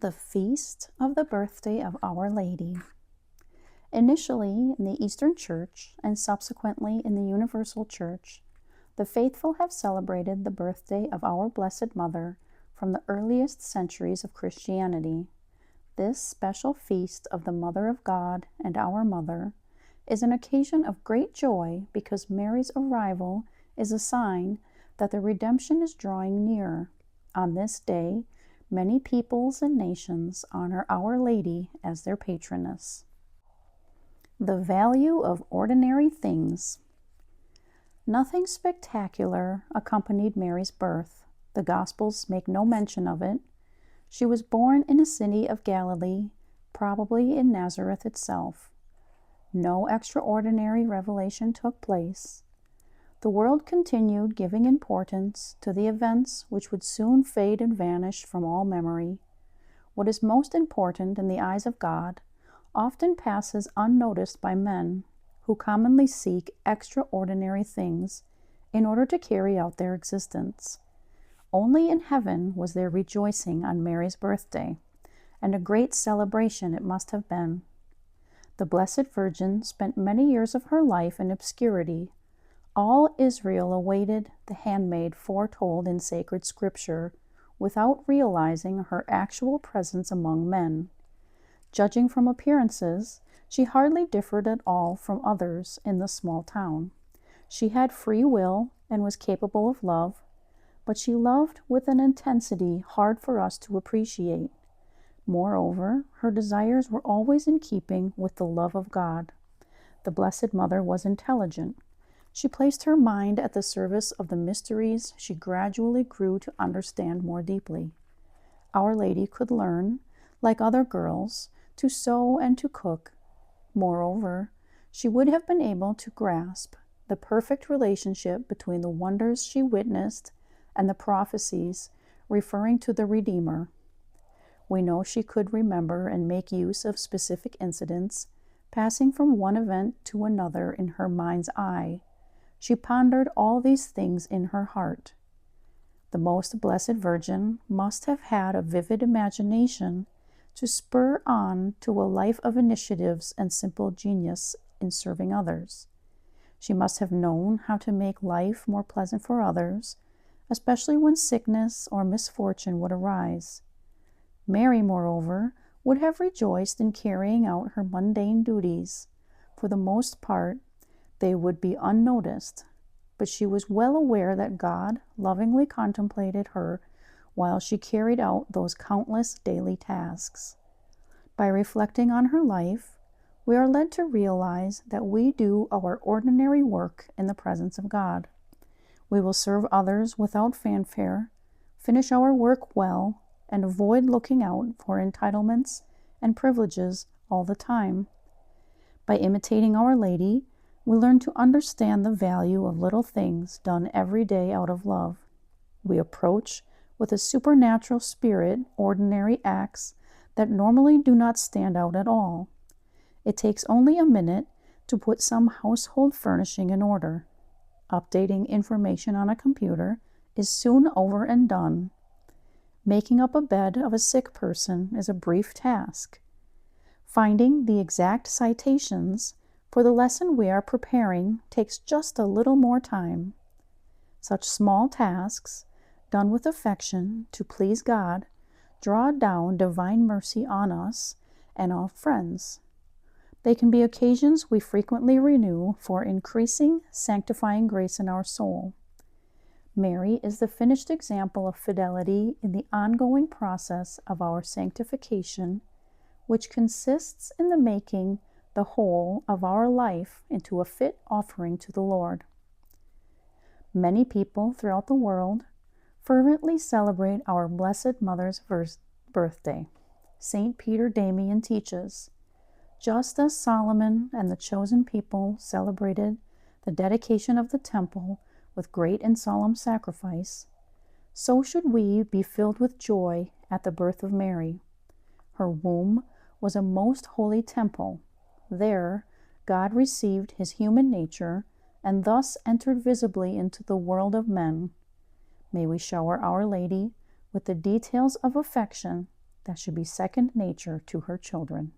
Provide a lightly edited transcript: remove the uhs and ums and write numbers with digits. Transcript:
The Feast of the Birthday of Our Lady. Initially in the Eastern Church and subsequently in the Universal Church, the faithful have celebrated the birthday of our Blessed Mother from the earliest centuries of Christianity. This special feast of the Mother of God and our Mother is an occasion of great joy because Mary's arrival is a sign that the redemption is drawing near. On this day, many peoples and nations honor Our Lady as their patroness. The value of ordinary things. Nothing spectacular accompanied Mary's birth. The Gospels make no mention of it. She was born in a city of Galilee, probably in Nazareth itself. No extraordinary revelation took place. The world continued giving importance to the events which would soon fade and vanish from all memory. What is most important in the eyes of God often passes unnoticed by men, who commonly seek extraordinary things in order to carry out their existence. Only in heaven was there rejoicing on Mary's birthday, and a great celebration it must have been. The Blessed Virgin spent many years of her life in obscurity. All Israel awaited the handmaid foretold in sacred scripture without realizing her actual presence among men. Judging from appearances, she hardly differed at all from others in the small town. She had free will and was capable of love, but she loved with an intensity hard for us to appreciate. Moreover, her desires were always in keeping with the love of God. The Blessed Mother was intelligent. She placed her mind at the service of the mysteries she gradually grew to understand more deeply. Our Lady could learn, like other girls, to sew and to cook. Moreover, she would have been able to grasp the perfect relationship between the wonders she witnessed and the prophecies referring to the Redeemer. We know she could remember and make use of specific incidents, passing from one event to another in her mind's eye. She pondered all these things in her heart. The Most Blessed Virgin must have had a vivid imagination to spur on to a life of initiatives and simple genius in serving others. She must have known how to make life more pleasant for others, especially when sickness or misfortune would arise. Mary, moreover, would have rejoiced in carrying out her mundane duties. For the most part, they would be unnoticed, but she was well aware that God lovingly contemplated her while she carried out those countless daily tasks. By reflecting on her life, we are led to realize that we do our ordinary work in the presence of God. We will serve others without fanfare, finish our work well, and avoid looking out for entitlements and privileges all the time. By imitating Our Lady, we learn to understand the value of little things done every day out of love. We approach with a supernatural spirit ordinary acts that normally do not stand out at all. It takes only a minute to put some household furnishing in order. Updating information on a computer is soon over and done. Making up a bed of a sick person is a brief task. Finding the exact citations for the lesson we are preparing takes just a little more time. Such small tasks, done with affection to please God, draw down divine mercy on us and our friends. They can be occasions we frequently renew for increasing sanctifying grace in our soul. Mary is the finished example of fidelity in the ongoing process of our sanctification, which consists in the making the whole of our life into a fit offering to the Lord. Many people throughout the world fervently celebrate our Blessed Mother's birthday. St. Peter Damian teaches, just as Solomon and the chosen people celebrated the dedication of the temple with great and solemn sacrifice, so should we be filled with joy at the birth of Mary. Her womb was a most holy temple. There, God received his human nature and thus entered visibly into the world of men. May we shower Our Lady with the details of affection that should be second nature to her children.